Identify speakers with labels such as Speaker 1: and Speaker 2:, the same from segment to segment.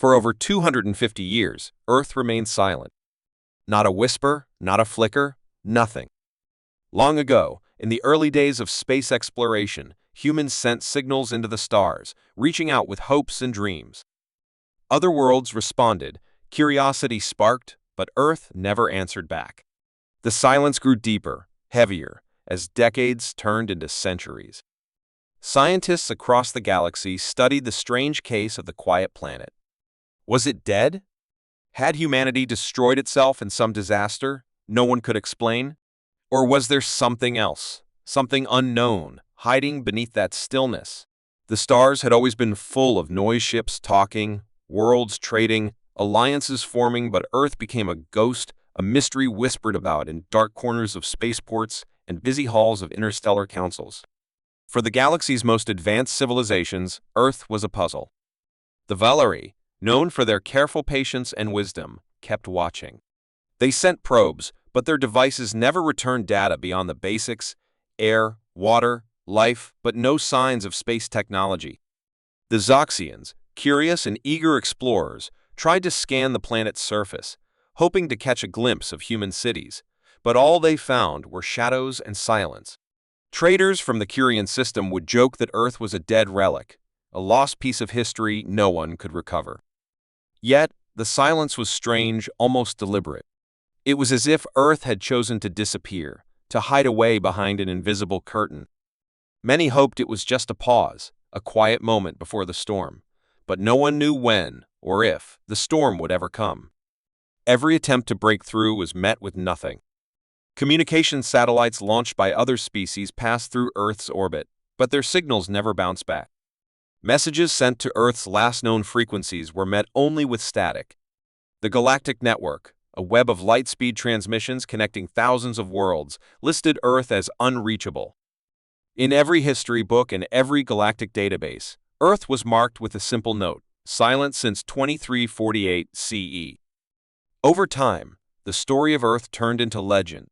Speaker 1: For over 250 years, Earth remained silent. Not a whisper, not a flicker, nothing. Long ago, in the early days of space exploration, humans sent signals into the stars, reaching out with hopes and dreams. Other worlds responded, curiosity sparked, but Earth never answered back. The silence grew deeper, heavier, as decades turned into centuries. Scientists across the galaxy studied the strange case of the quiet planet. Was it dead? Had humanity destroyed itself in some disaster no one could explain? Or was there something else, something unknown, hiding beneath that stillness? The stars had always been full of noise ships talking, worlds trading, alliances forming, but Earth became a ghost, a mystery whispered about in dark corners of spaceports and busy halls of interstellar councils. For the galaxy's most advanced civilizations, Earth was a puzzle. The Valeri, known for their careful patience and wisdom, kept watching. They sent probes, but their devices never returned data beyond the basics: air, water, life, but no signs of space technology. The Zoxians, curious and eager explorers, tried to scan the planet's surface, hoping to catch a glimpse of human cities, but all they found were shadows and silence. Traders from the Curian system would joke that Earth was a dead relic, a lost piece of history no one could recover. Yet, the silence was strange, almost deliberate. It was as if Earth had chosen to disappear, to hide away behind an invisible curtain. Many hoped it was just a pause, a quiet moment before the storm, but no one knew when, or if, the storm would ever come. Every attempt to break through was met with nothing. Communication satellites launched by other species passed through Earth's orbit, but their signals never bounced back. Messages sent to Earth's last known frequencies were met only with static. The Galactic Network, a web of light-speed transmissions connecting thousands of worlds, listed Earth as unreachable. In every history book and every galactic database, Earth was marked with a simple note: silent since 2348 CE. Over time, the story of Earth turned into legend.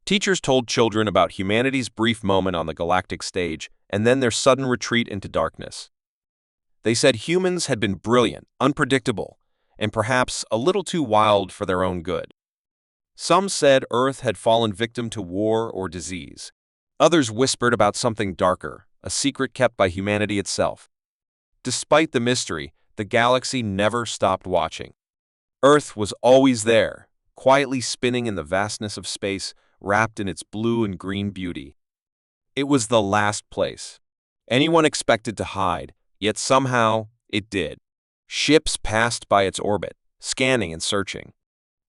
Speaker 1: Teachers told children about humanity's brief moment on the galactic stage and then their sudden retreat into darkness. They said humans had been brilliant, unpredictable, and perhaps a little too wild for their own good. Some said Earth had fallen victim to war or disease. Others whispered about something darker, a secret kept by humanity itself. Despite the mystery, the galaxy never stopped watching. Earth was always there, quietly spinning in the vastness of space, wrapped in its blue and green beauty. It was the last place anyone expected to hide, yet somehow it did. Ships passed by its orbit, scanning and searching.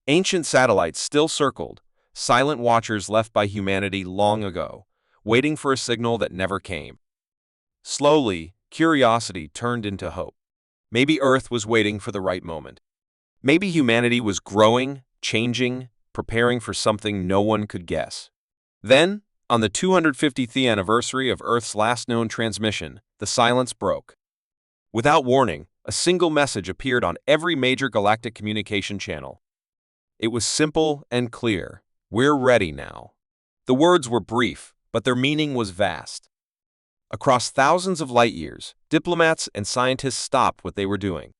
Speaker 1: Ancient satellites still circled, silent watchers left by humanity long ago, waiting for a signal that never came. Slowly, curiosity turned into hope. Maybe Earth was waiting for the right moment. Maybe humanity was growing, changing, preparing for something no one could guess. Then, on the 250th anniversary of Earth's last known transmission, the silence broke. Without warning, a single message appeared on every major galactic communication channel. It was simple and clear: "We're ready now." The words were brief, but their meaning was vast. Across thousands of light years, diplomats and scientists stopped what they were doing.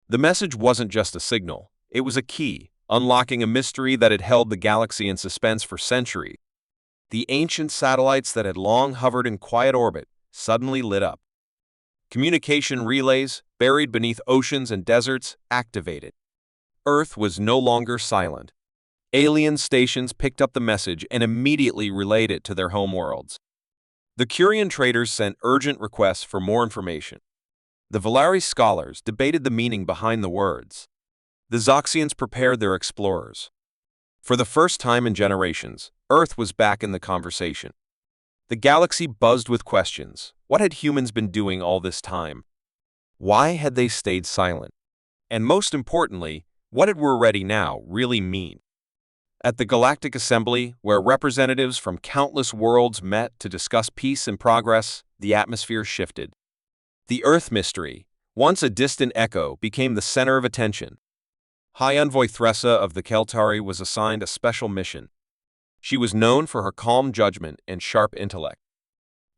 Speaker 1: The message wasn't just a signal, it was a key, unlocking a mystery that had held the galaxy in suspense for centuries. The ancient satellites that had long hovered in quiet orbit suddenly lit up. Communication relays, buried beneath oceans and deserts, activated. Earth was no longer silent. Alien stations picked up the message and immediately relayed it to their homeworlds. The Curian traders sent urgent requests for more information. The Valeri scholars debated the meaning behind the words. The Zoxians prepared their explorers. For the first time in generations, Earth was back in the conversation. The galaxy buzzed with questions. What had humans been doing all this time? Why had they stayed silent? And most importantly, what did "we're ready now" really mean? At the Galactic Assembly, where representatives from countless worlds met to discuss peace and progress, the atmosphere shifted. The Earth mystery, once a distant echo, became the center of attention. High Envoy Thressa of the Keltari was assigned a special mission. She was known for her calm judgment and sharp intellect.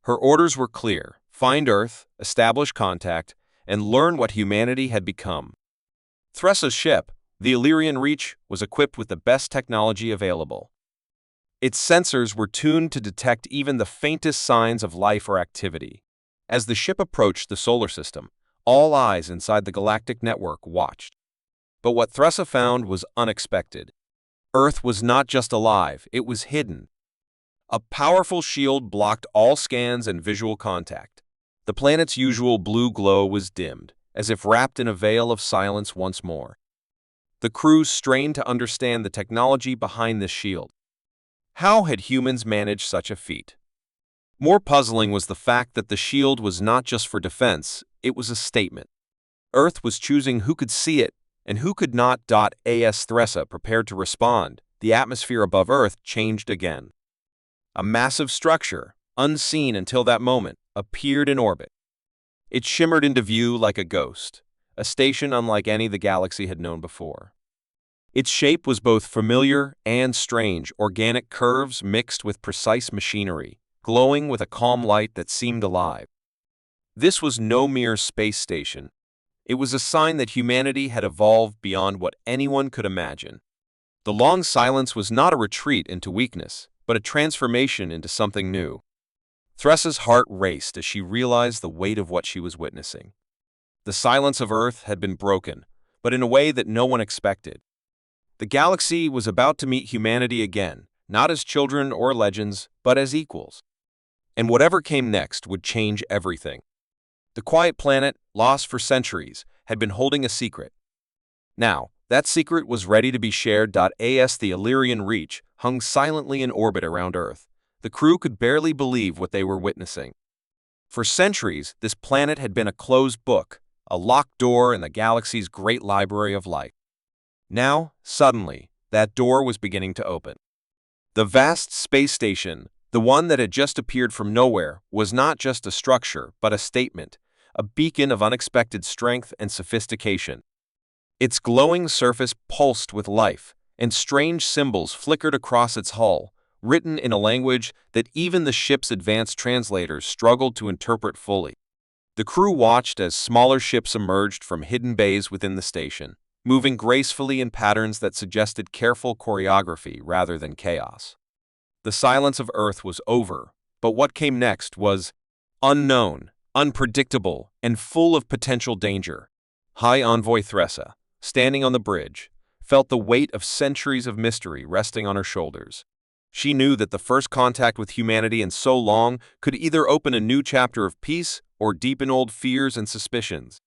Speaker 1: Her orders were clear: find Earth, establish contact, and learn what humanity had become. Thresa's ship, the Illyrian Reach, was equipped with the best technology available. Its sensors were tuned to detect even the faintest signs of life or activity. As the ship approached the solar system, all eyes inside the galactic network watched. But what Thresa found was unexpected. Earth was not just alive, it was hidden. A powerful shield blocked all scans and visual contact. The planet's usual blue glow was dimmed, as if wrapped in a veil of silence once more. The crew strained to understand the technology behind this shield. How had humans managed such a feat? More puzzling was the fact that the shield was not just for defense, it was a statement. Earth was choosing who could see it and who could not. As Thresa prepared to respond, the atmosphere above Earth changed again. A massive structure, unseen until that moment, appeared in orbit. It shimmered into view like a ghost, a station unlike any the galaxy had known before. Its shape was both familiar and strange, organic curves mixed with precise machinery, glowing with a calm light that seemed alive. This was no mere space station. It was a sign that humanity had evolved beyond what anyone could imagine. The long silence was not a retreat into weakness, but a transformation into something new. Thresa's heart raced as she realized the weight of what she was witnessing. The silence of Earth had been broken, but in a way that no one expected. The galaxy was about to meet humanity again, not as children or legends, but as equals. And whatever came next would change everything. The quiet planet, lost for centuries, had been holding a secret. Now, that secret was ready to be shared. As the Illyrian Reach hung silently in orbit around Earth, the crew could barely believe what they were witnessing. For centuries, this planet had been a closed book, a locked door in the galaxy's great library of light. Now, suddenly, that door was beginning to open. The vast space station, the one that had just appeared from nowhere, was not just a structure, but a statement, a beacon of unexpected strength and sophistication. Its glowing surface pulsed with life, and strange symbols flickered across its hull, written in a language that even the ship's advanced translators struggled to interpret fully. The crew watched as smaller ships emerged from hidden bays within the station, moving gracefully in patterns that suggested careful choreography rather than chaos. The silence of Earth was over, but what came next was unknown, unpredictable, and full of potential danger. High Envoy Thresa, standing on the bridge, felt the weight of centuries of mystery resting on her shoulders. She knew that the first contact with humanity in so long could either open a new chapter of peace or deepen old fears and suspicions.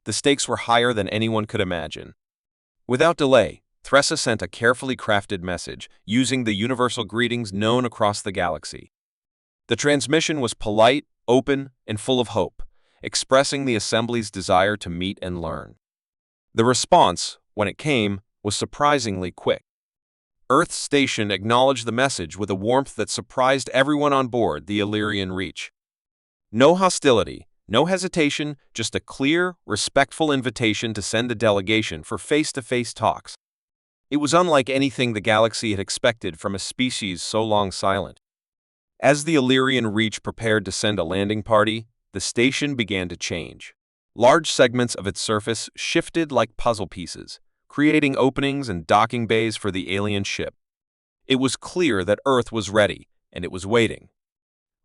Speaker 1: The stakes were higher than anyone could imagine. Without delay, Thresa sent a carefully crafted message using the universal greetings known across the galaxy. The transmission was polite, open, and full of hope, expressing the Assembly's desire to meet and learn. The response, when it came, was surprisingly quick. Earth's station acknowledged the message with a warmth that surprised everyone on board the Illyrian Reach. No hostility, no hesitation, just a clear, respectful invitation to send a delegation for face-to-face talks. It was unlike anything the galaxy had expected from a species so long silent. As the Illyrian Reach prepared to send a landing party, the station began to change. Large segments of its surface shifted like puzzle pieces, creating openings and docking bays for the alien ship. It was clear that Earth was ready, and it was waiting.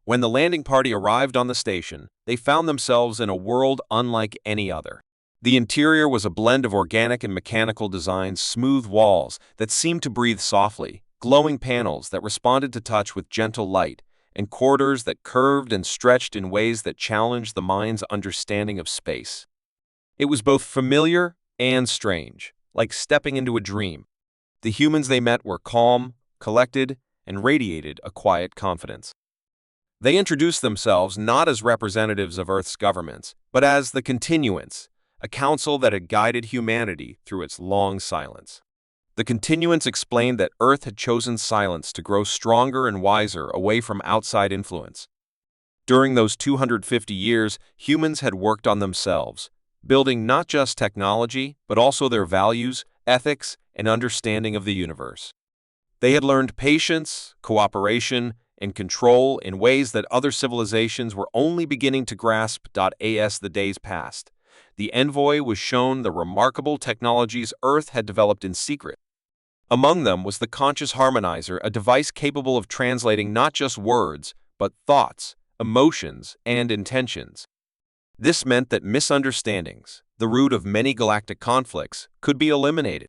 Speaker 1: When the landing party arrived on the station, they found themselves in a world unlike any other. The interior was a blend of organic and mechanical designs, smooth walls that seemed to breathe softly, glowing panels that responded to touch with gentle light, and corridors that curved and stretched in ways that challenged the mind's understanding of space. It was both familiar and strange, like stepping into a dream. The humans they met were calm, collected, and radiated a quiet confidence. They introduced themselves not as representatives of Earth's governments, but as the Continuance, a council that had guided humanity through its long silence. The Continuance explained that Earth had chosen silence to grow stronger and wiser away from outside influence. During those 250 years, humans had worked on themselves, building not just technology, but also their values, ethics, and understanding of the universe. They had learned patience, cooperation, and control in ways that other civilizations were only beginning to grasp. As the days passed, the envoy was shown the remarkable technologies Earth had developed in secret. Among them was the Conscious Harmonizer, a device capable of translating not just words, but thoughts, emotions, and intentions. This meant that misunderstandings, the root of many galactic conflicts, could be eliminated.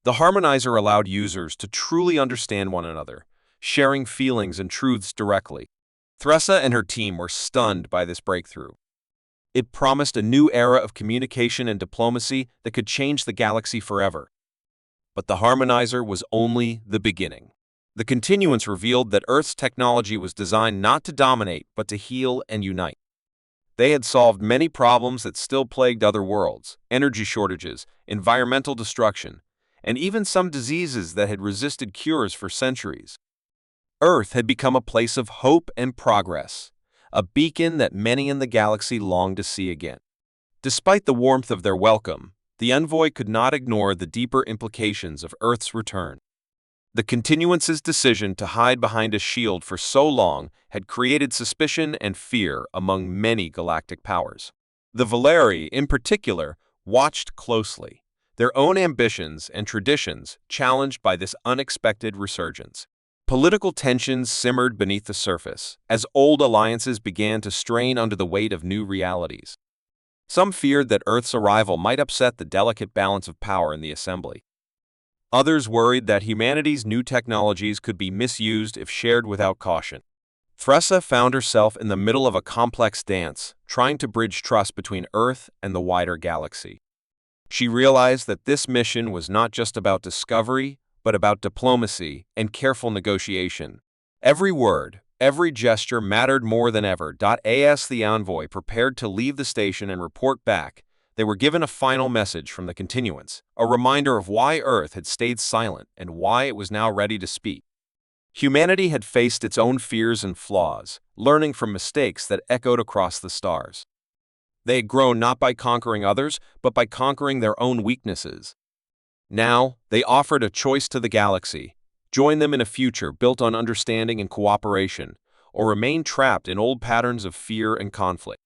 Speaker 1: The Harmonizer allowed users to truly understand one another, sharing feelings and truths directly. Thressa and her team were stunned by this breakthrough. It promised a new era of communication and diplomacy that could change the galaxy forever. But the Harmonizer was only the beginning. The continuance revealed that Earth's technology was designed not to dominate, but to heal and unite. They had solved many problems that still plagued other worlds: energy shortages, environmental destruction, and even some diseases that had resisted cures for centuries. Earth had become a place of hope and progress, a beacon that many in the galaxy longed to see again. Despite the warmth of their welcome, the envoy could not ignore the deeper implications of Earth's return. The continuance's decision to hide behind a shield for so long had created suspicion and fear among many galactic powers. The Valeri, in particular, watched closely, their own ambitions and traditions challenged by this unexpected resurgence. Political tensions simmered beneath the surface as old alliances began to strain under the weight of new realities. Some feared that Earth's arrival might upset the delicate balance of power in the Assembly. Others worried that humanity's new technologies could be misused if shared without caution. Thressa found herself in the middle of a complex dance, trying to bridge trust between Earth and the wider galaxy. She realized that this mission was not just about discovery, but about diplomacy and careful negotiation. Every word, every gesture mattered more than ever. As the envoy prepared to leave the station and report back, they were given a final message from the continuance, a reminder of why Earth had stayed silent and why it was now ready to speak. Humanity had faced its own fears and flaws, learning from mistakes that echoed across the stars. They had grown not by conquering others, but by conquering their own weaknesses. Now, they offered a choice to the galaxy: join them in a future built on understanding and cooperation, or remain trapped in old patterns of fear and conflict.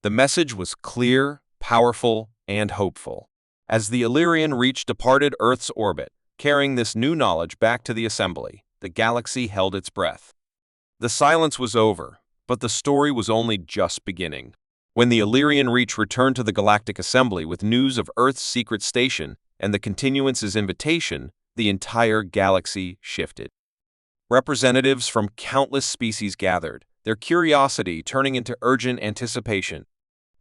Speaker 1: The message was clear, powerful, and hopeful. As the Illyrian reach departed Earth's orbit, carrying this new knowledge back to the Assembly, the galaxy held its breath. The silence was over, but the story was only just beginning. When the Illyrian Reach returned to the Galactic Assembly with news of Earth's secret station and the continuance's invitation, the entire galaxy shifted. Representatives from countless species gathered, their curiosity turning into urgent anticipation.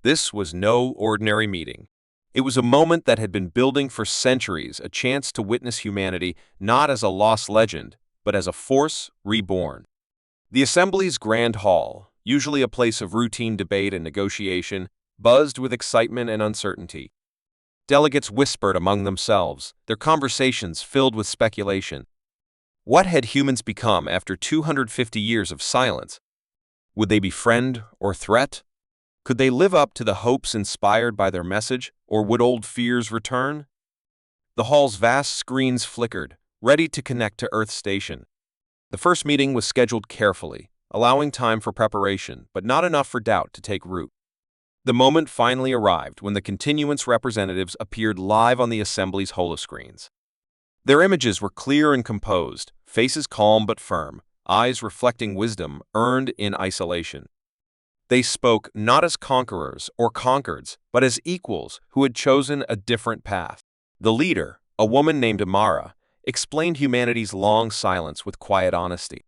Speaker 1: This was no ordinary meeting. It was a moment that had been building for centuries, a chance to witness humanity not as a lost legend, but as a force reborn. The Assembly's Grand Hall, usually a place of routine debate and negotiation, buzzed with excitement and uncertainty. Delegates whispered among themselves, their conversations filled with speculation. What had humans become after 250 years of silence? Would they be friend or threat? Could they live up to the hopes inspired by their message, or would old fears return? The hall's vast screens flickered, ready to connect to Earth Station. The first meeting was scheduled carefully, allowing time for preparation, but not enough for doubt to take root. The moment finally arrived when the continuance representatives appeared live on the Assembly's holoscreens. Their images were clear and composed, faces calm but firm, eyes reflecting wisdom earned in isolation. They spoke not as conquerors or conquereds, but as equals who had chosen a different path. The leader, a woman named Amara, explained humanity's long silence with quiet honesty.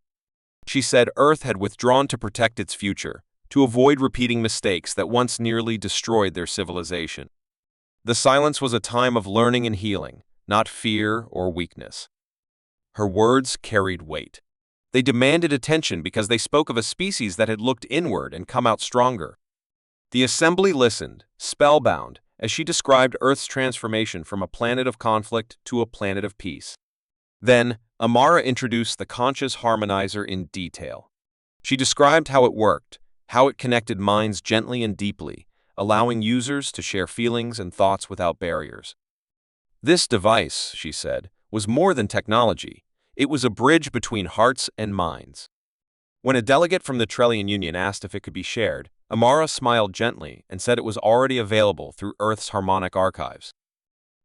Speaker 1: She said Earth had withdrawn to protect its future, to avoid repeating mistakes that once nearly destroyed their civilization. The silence was a time of learning and healing, not fear or weakness. Her words carried weight. They demanded attention because they spoke of a species that had looked inward and come out stronger. The Assembly listened, spellbound, as she described Earth's transformation from a planet of conflict to a planet of peace. Then, Amara introduced the Conscious Harmonizer in detail. She described how it worked, how it connected minds gently and deeply, allowing users to share feelings and thoughts without barriers. This device, she said, was more than technology. It was a bridge between hearts and minds. When a delegate from the Trellian Union asked if it could be shared, Amara smiled gently and said it was already available through Earth's harmonic archives.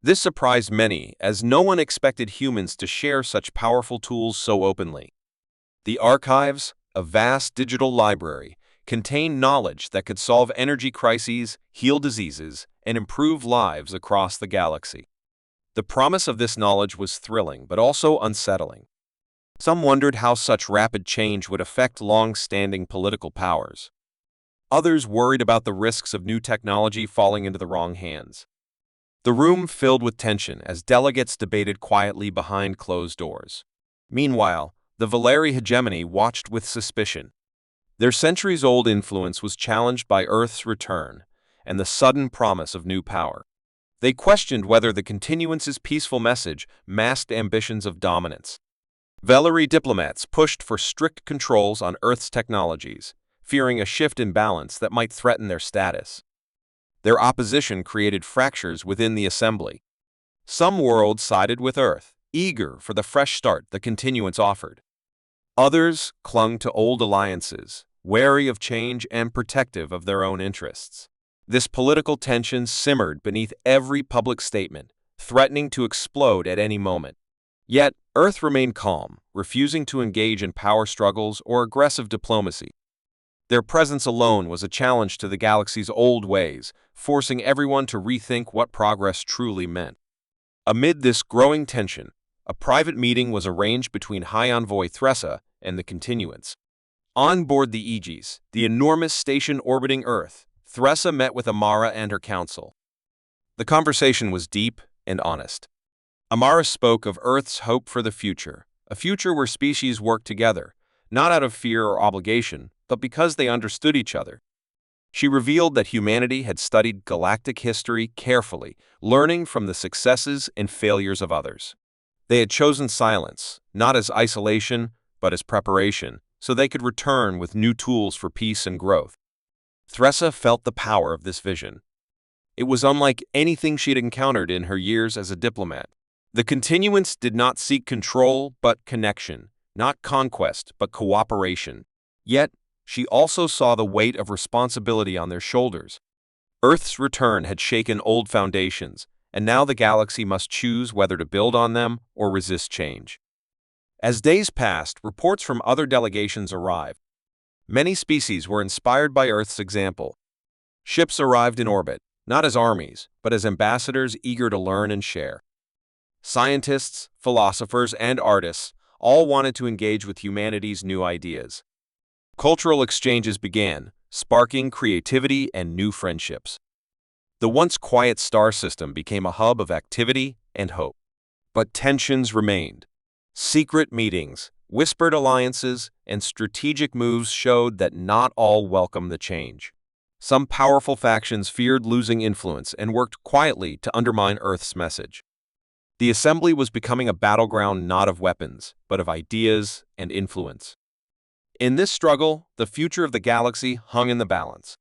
Speaker 1: This surprised many, as no one expected humans to share such powerful tools so openly. The archives, a vast digital library, contained knowledge that could solve energy crises, heal diseases, and improve lives across the galaxy. The promise of this knowledge was thrilling but also unsettling. Some wondered how such rapid change would affect long-standing political powers. Others worried about the risks of new technology falling into the wrong hands. The room filled with tension as delegates debated quietly behind closed doors. Meanwhile, the Valeri hegemony watched with suspicion. Their centuries-old influence was challenged by Earth's return and the sudden promise of new power. They questioned whether the continuance's peaceful message masked ambitions of dominance. Valeri diplomats pushed for strict controls on Earth's technologies, fearing a shift in balance that might threaten their status. Their opposition created fractures within the assembly. Some worlds sided with Earth, eager for the fresh start the continuance offered. Others clung to old alliances, wary of change and protective of their own interests. This political tension simmered beneath every public statement, threatening to explode at any moment. Yet, Earth remained calm, refusing to engage in power struggles or aggressive diplomacy. Their presence alone was a challenge to the galaxy's old ways, forcing everyone to rethink what progress truly meant. Amid this growing tension, a private meeting was arranged between High Envoy Thressa and the continuance. On board the Aegis, the enormous station orbiting Earth, Thressa met with Amara and her council. The conversation was deep and honest. Amara spoke of Earth's hope for the future, a future where species work together, not out of fear or obligation, but because they understood each other. She revealed that humanity had studied galactic history carefully, learning from the successes and failures of others. They had chosen silence, not as isolation, but as preparation, so they could return with new tools for peace and growth. Thressa felt the power of this vision. It was unlike anything she had encountered in her years as a diplomat. The continuance did not seek control, but connection, not conquest, but cooperation. Yet, she also saw the weight of responsibility on their shoulders. Earth's return had shaken old foundations, and now the galaxy must choose whether to build on them or resist change. As days passed, reports from other delegations arrived. Many species were inspired by Earth's example. Ships arrived in orbit, not as armies, but as ambassadors eager to learn and share. Scientists, philosophers, and artists all wanted to engage with humanity's new ideas. Cultural exchanges began, sparking creativity and new friendships. The once quiet star system became a hub of activity and hope. But tensions remained. Secret meetings, whispered alliances, and strategic moves showed that not all welcomed the change. Some powerful factions feared losing influence and worked quietly to undermine Earth's message. The assembly was becoming a battleground not of weapons, but of ideas and influence. In this struggle, the future of the galaxy hung in the balance.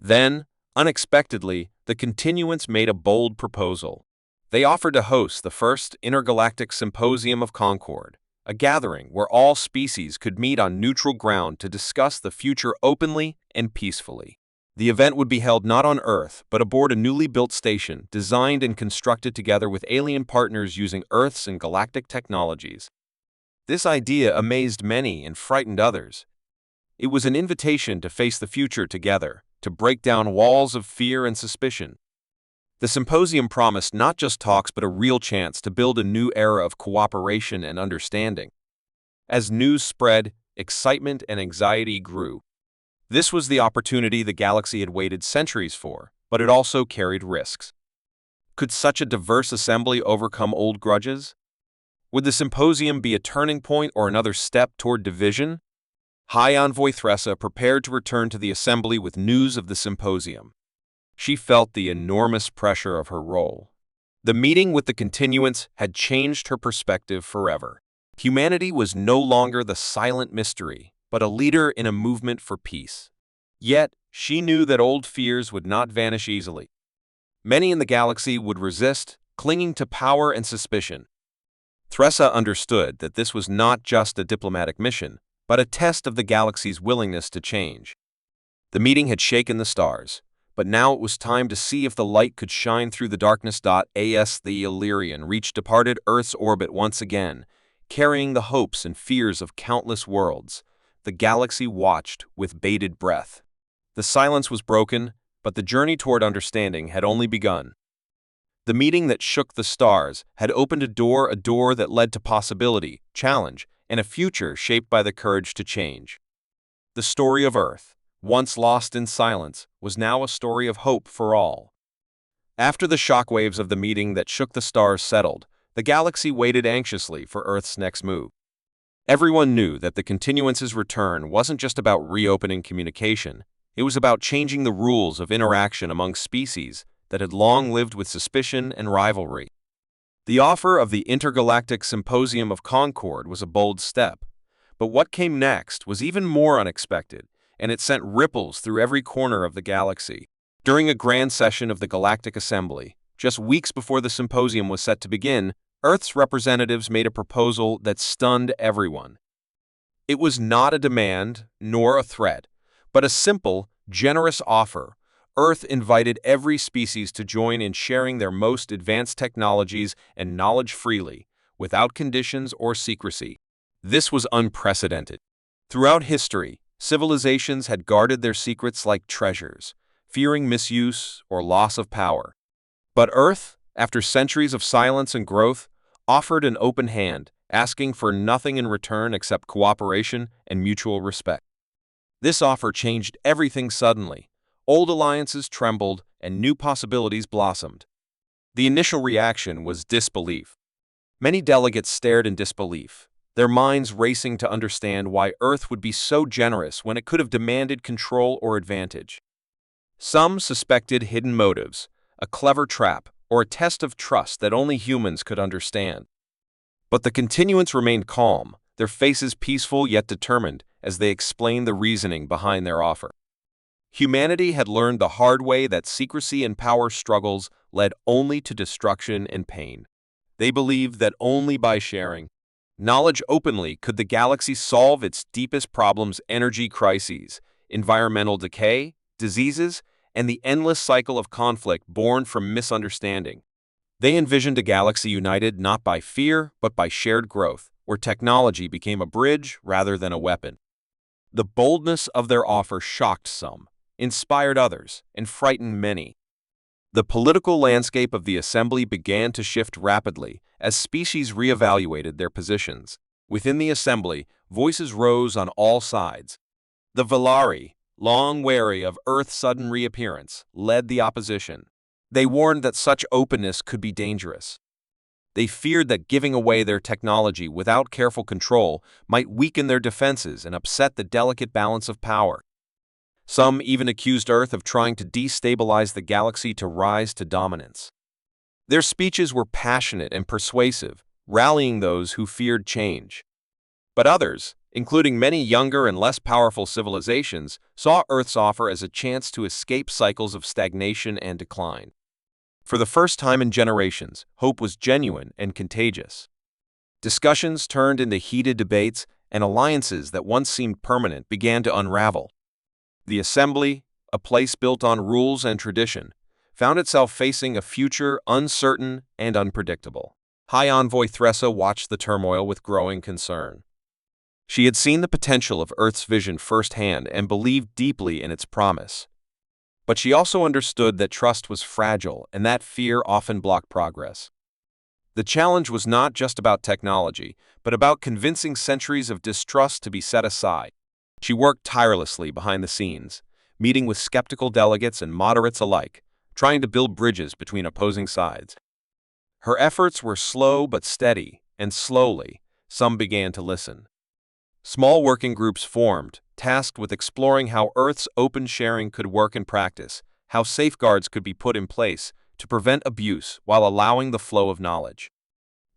Speaker 1: Then, unexpectedly, the continuance made a bold proposal. They offered to host the first intergalactic symposium of Concord, a gathering where all species could meet on neutral ground to discuss the future openly and peacefully. The event would be held not on Earth, but aboard a newly built station designed and constructed together with alien partners using Earth's and galactic technologies. This idea amazed many and frightened others. It was an invitation to face the future together, to break down walls of fear and suspicion. The symposium promised not just talks but a real chance to build a new era of cooperation and understanding. As news spread, excitement and anxiety grew. This was the opportunity the galaxy had waited centuries for, but it also carried risks. Could such a diverse assembly overcome old grudges? Would the symposium be a turning point or another step toward division? High Envoy Thressa prepared to return to the assembly with news of the symposium. She felt the enormous pressure of her role. The meeting with the continuance had changed her perspective forever. Humanity was no longer the silent mystery, but a leader in a movement for peace. Yet, she knew that old fears would not vanish easily. Many in the galaxy would resist, clinging to power and suspicion. Thressa understood that this was not just a diplomatic mission, but a test of the galaxy's willingness to change. The meeting had shaken the stars, but now it was time to see if the light could shine through the darkness. As the Illyrian reached departed Earth's orbit once again, carrying the hopes and fears of countless worlds, the galaxy watched with bated breath. The silence was broken, but the journey toward understanding had only begun. The meeting that shook the stars had opened a door that led to possibility, challenge, and a future shaped by the courage to change. The story of Earth, once lost in silence, was now a story of hope for all. After the shockwaves of the meeting that shook the stars settled, the galaxy waited anxiously for Earth's next move. Everyone knew that the continuance's return wasn't just about reopening communication, it was about changing the rules of interaction among species that had long lived with suspicion and rivalry. The offer of the Intergalactic Symposium of Concord was a bold step, but what came next was even more unexpected, and it sent ripples through every corner of the galaxy. During a grand session of the Galactic Assembly, just weeks before the symposium was set to begin, Earth's representatives made a proposal that stunned everyone. It was not a demand, nor a threat, but a simple, generous offer. Earth invited every species to join in sharing their most advanced technologies and knowledge freely, without conditions or secrecy. This was unprecedented. Throughout history, civilizations had guarded their secrets like treasures, fearing misuse or loss of power. But Earth, after centuries of silence and growth, offered an open hand, asking for nothing in return except cooperation and mutual respect. This offer changed everything suddenly. Old alliances trembled, and new possibilities blossomed. The initial reaction was disbelief. Many delegates stared in disbelief, their minds racing to understand why Earth would be so generous when it could have demanded control or advantage. Some suspected hidden motives, a clever trap, or a test of trust that only humans could understand. But the continuance remained calm, their faces peaceful yet determined as they explained the reasoning behind their offer. Humanity had learned the hard way that secrecy and power struggles led only to destruction and pain. They believed that only by sharing knowledge openly could the galaxy solve its deepest problems: energy crises, environmental decay, diseases, and the endless cycle of conflict born from misunderstanding. They envisioned a galaxy united not by fear but by shared growth, where technology became a bridge rather than a weapon. The boldness of their offer shocked some, inspired others, and frightened many. The political landscape of the assembly began to shift rapidly as species reevaluated their positions. Within the assembly, voices rose on all sides. The Valari, long wary of Earth's sudden reappearance, led the opposition. They warned that such openness could be dangerous. They feared that giving away their technology without careful control might weaken their defenses and upset the delicate balance of power. Some even accused Earth of trying to destabilize the galaxy to rise to dominance. Their speeches were passionate and persuasive, rallying those who feared change. But others, including many younger and less powerful civilizations, saw Earth's offer as a chance to escape cycles of stagnation and decline. For the first time in generations, hope was genuine and contagious. Discussions turned into heated debates, and alliances that once seemed permanent began to unravel. The assembly, a place built on rules and tradition, found itself facing a future uncertain and unpredictable. High Envoy Thressa watched the turmoil with growing concern. She had seen the potential of Earth's vision firsthand and believed deeply in its promise. But she also understood that trust was fragile and that fear often blocked progress. The challenge was not just about technology, but about convincing centuries of distrust to be set aside. She worked tirelessly behind the scenes, meeting with skeptical delegates and moderates alike, trying to build bridges between opposing sides. Her efforts were slow but steady, and slowly, some began to listen. Small working groups formed, tasked with exploring how Earth's open sharing could work in practice, how safeguards could be put in place to prevent abuse while allowing the flow of knowledge.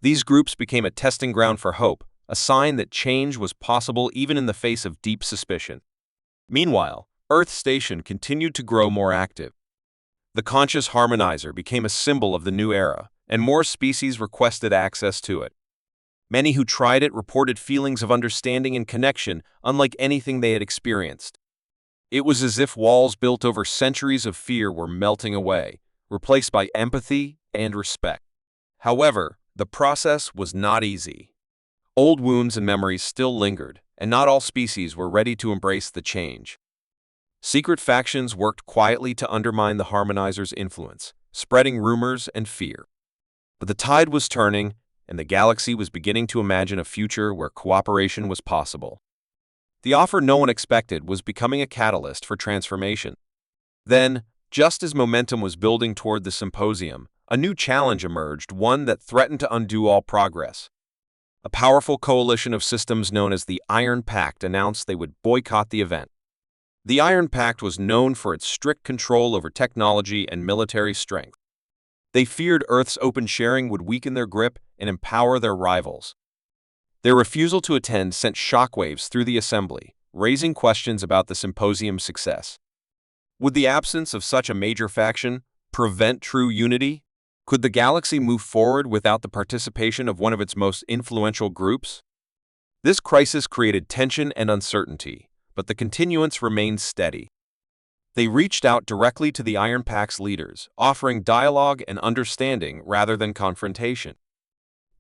Speaker 1: These groups became a testing ground for hope, a sign that change was possible even in the face of deep suspicion. Meanwhile, Earth Station continued to grow more active. The conscious harmonizer became a symbol of the new era, and more species requested access to it. Many who tried it reported feelings of understanding and connection unlike anything they had experienced. It was as if walls built over centuries of fear were melting away, replaced by empathy and respect. However, the process was not easy. Old wounds and memories still lingered, and not all species were ready to embrace the change. Secret factions worked quietly to undermine the harmonizer's influence, spreading rumors and fear. But the tide was turning, and the galaxy was beginning to imagine a future where cooperation was possible. The offer no one expected was becoming a catalyst for transformation. Then, just as momentum was building toward the symposium, a new challenge emerged, one that threatened to undo all progress. A powerful coalition of systems known as the Iron Pact announced they would boycott the event. The Iron Pact was known for its strict control over technology and military strength. They feared Earth's open sharing would weaken their grip and empower their rivals. Their refusal to attend sent shockwaves through the assembly, raising questions about the symposium's success. Would the absence of such a major faction prevent true unity? Could the galaxy move forward without the participation of one of its most influential groups? This crisis created tension and uncertainty, but the continuance remained steady. They reached out directly to the Iron Pact's leaders, offering dialogue and understanding rather than confrontation.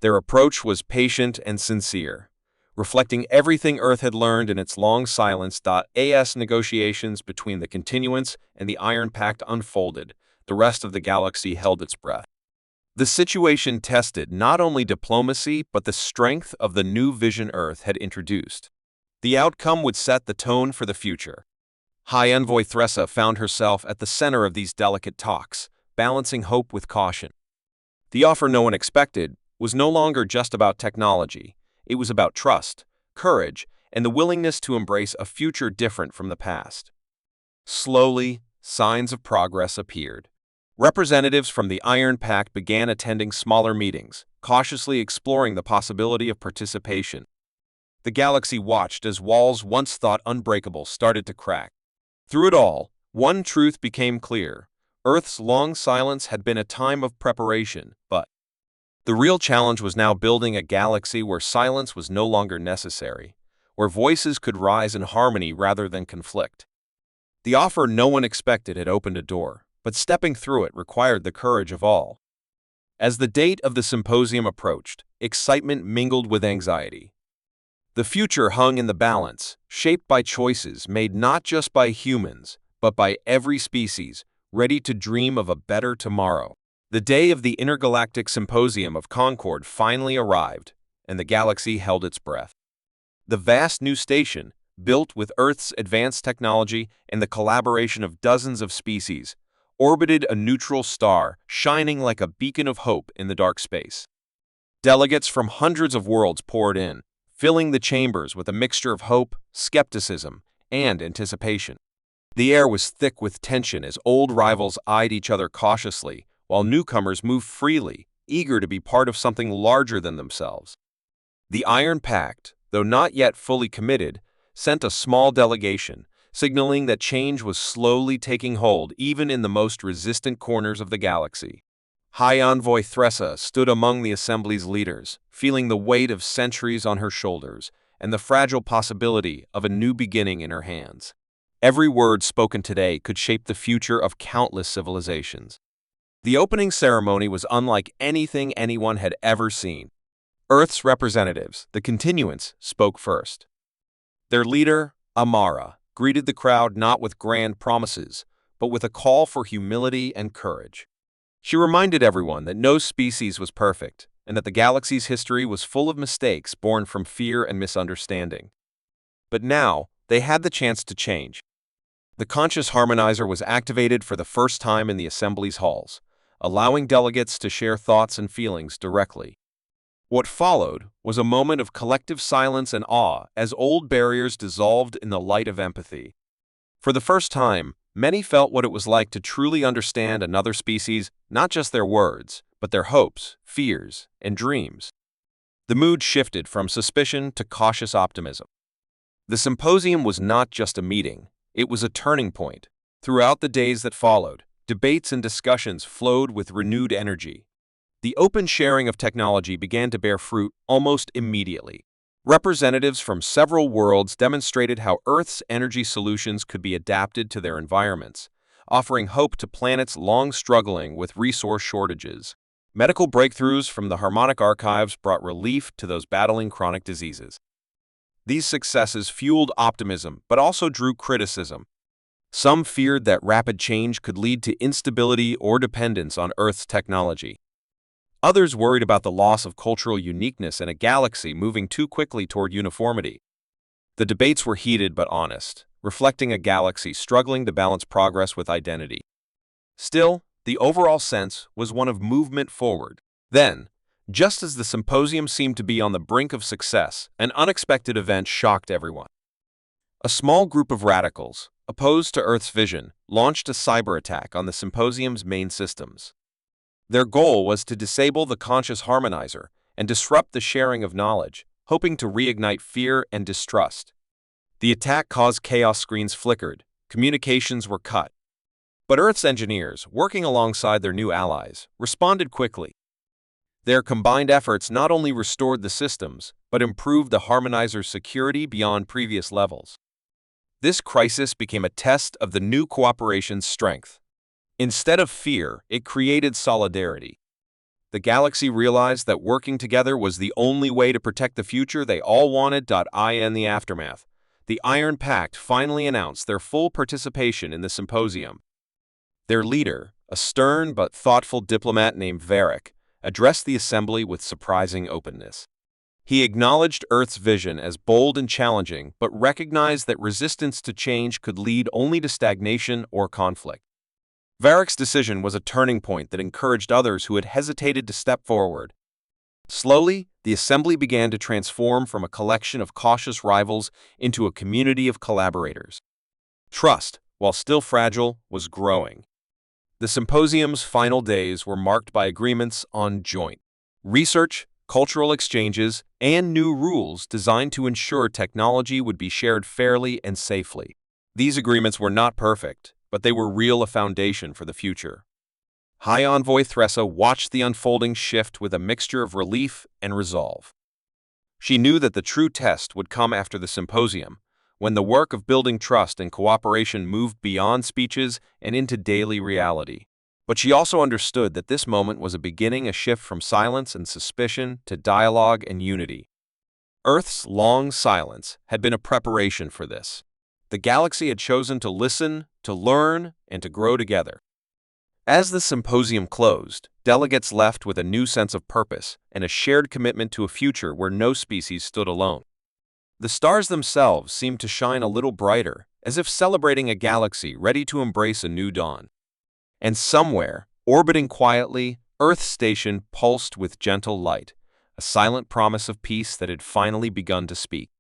Speaker 1: Their approach was patient and sincere, reflecting everything Earth had learned in its long silence. As negotiations between the continuance and the Iron Pact unfolded, the rest of the galaxy held its breath. The situation tested not only diplomacy but the strength of the new vision Earth had introduced. The outcome would set the tone for the future. High Envoy Thressa found herself at the center of these delicate talks, balancing hope with caution. The offer no one expected was no longer just about technology. It was about trust, courage, and the willingness to embrace a future different from the past. Slowly, signs of progress appeared. Representatives from the Iron Pact began attending smaller meetings, cautiously exploring the possibility of participation. The galaxy watched as walls once thought unbreakable started to crack. Through it all, one truth became clear. Earth's long silence had been a time of preparation, but the real challenge was now building a galaxy where silence was no longer necessary, where voices could rise in harmony rather than conflict. The offer no one expected had opened a door, but stepping through it required the courage of all. As the date of the symposium approached, excitement mingled with anxiety. The future hung in the balance, shaped by choices made not just by humans, but by every species, ready to dream of a better tomorrow. The day of the Intergalactic Symposium of Concord finally arrived, and the galaxy held its breath. The vast new station, built with Earth's advanced technology and the collaboration of dozens of species, orbited a neutral star, shining like a beacon of hope in the dark space. Delegates from hundreds of worlds poured in, filling the chambers with a mixture of hope, skepticism, and anticipation. The air was thick with tension as old rivals eyed each other cautiously, while newcomers moved freely, eager to be part of something larger than themselves. The Iron Pact, though not yet fully committed, sent a small delegation, signaling that change was slowly taking hold even in the most resistant corners of the galaxy. High Envoy Thressa stood among the Assembly's leaders, feeling the weight of centuries on her shoulders and the fragile possibility of a new beginning in her hands. Every word spoken today could shape the future of countless civilizations. The opening ceremony was unlike anything anyone had ever seen. Earth's representatives, the Continuance, spoke first. Their leader, Amara, greeted the crowd not with grand promises, but with a call for humility and courage. She reminded everyone that no species was perfect, and that the galaxy's history was full of mistakes born from fear and misunderstanding. But now, they had the chance to change. The conscious harmonizer was activated for the first time in the Assembly's halls, allowing delegates to share thoughts and feelings directly. What followed was a moment of collective silence and awe as old barriers dissolved in the light of empathy. For the first time, many felt what it was like to truly understand another species, not just their words, but their hopes, fears, and dreams. The mood shifted from suspicion to cautious optimism. The symposium was not just a meeting, it was a turning point. Throughout the days that followed, debates and discussions flowed with renewed energy. The open sharing of technology began to bear fruit almost immediately. Representatives from several worlds demonstrated how Earth's energy solutions could be adapted to their environments, offering hope to planets long struggling with resource shortages. Medical breakthroughs from the harmonic archives brought relief to those battling chronic diseases. These successes fueled optimism, but also drew criticism. Some feared that rapid change could lead to instability or dependence on Earth's technology. Others worried about the loss of cultural uniqueness in a galaxy moving too quickly toward uniformity. The debates were heated but honest, reflecting a galaxy struggling to balance progress with identity. Still, the overall sense was one of movement forward. Then, just as the symposium seemed to be on the brink of success, an unexpected event shocked everyone. A small group of radicals, opposed to Earth's vision, launched a cyber attack on the symposium's main systems. Their goal was to disable the conscious harmonizer and disrupt the sharing of knowledge, hoping to reignite fear and distrust. The attack caused chaos. Screens flickered, communications were cut. But Earth's engineers, working alongside their new allies, responded quickly. Their combined efforts not only restored the systems, but improved the harmonizer's security beyond previous levels. This crisis became a test of the new cooperation's strength. Instead of fear, it created solidarity. The galaxy realized that working together was the only way to protect the future they all wanted. In the aftermath, the Iron Pact finally announced their full participation in the symposium. Their leader, a stern but thoughtful diplomat named Varric, addressed the assembly with surprising openness. He acknowledged Earth's vision as bold and challenging, but recognized that resistance to change could lead only to stagnation or conflict. Varric's decision was a turning point that encouraged others who had hesitated to step forward. Slowly, the assembly began to transform from a collection of cautious rivals into a community of collaborators. Trust, while still fragile, was growing. The symposium's final days were marked by agreements on joint research, cultural exchanges, and new rules designed to ensure technology would be shared fairly and safely. These agreements were not perfect, but they were a foundation for the future. High Envoy Thressa watched the unfolding shift with a mixture of relief and resolve. She knew that the true test would come after the symposium, when the work of building trust and cooperation moved beyond speeches and into daily reality. But she also understood that this moment was a shift from silence and suspicion to dialogue and unity. Earth's long silence had been a preparation for this. The galaxy had chosen to listen, to learn, and to grow together. As the symposium closed, delegates left with a new sense of purpose and a shared commitment to a future where no species stood alone. The stars themselves seemed to shine a little brighter, as if celebrating a galaxy ready to embrace a new dawn. And somewhere, orbiting quietly, Earth's station pulsed with gentle light, a silent promise of peace that had finally begun to speak.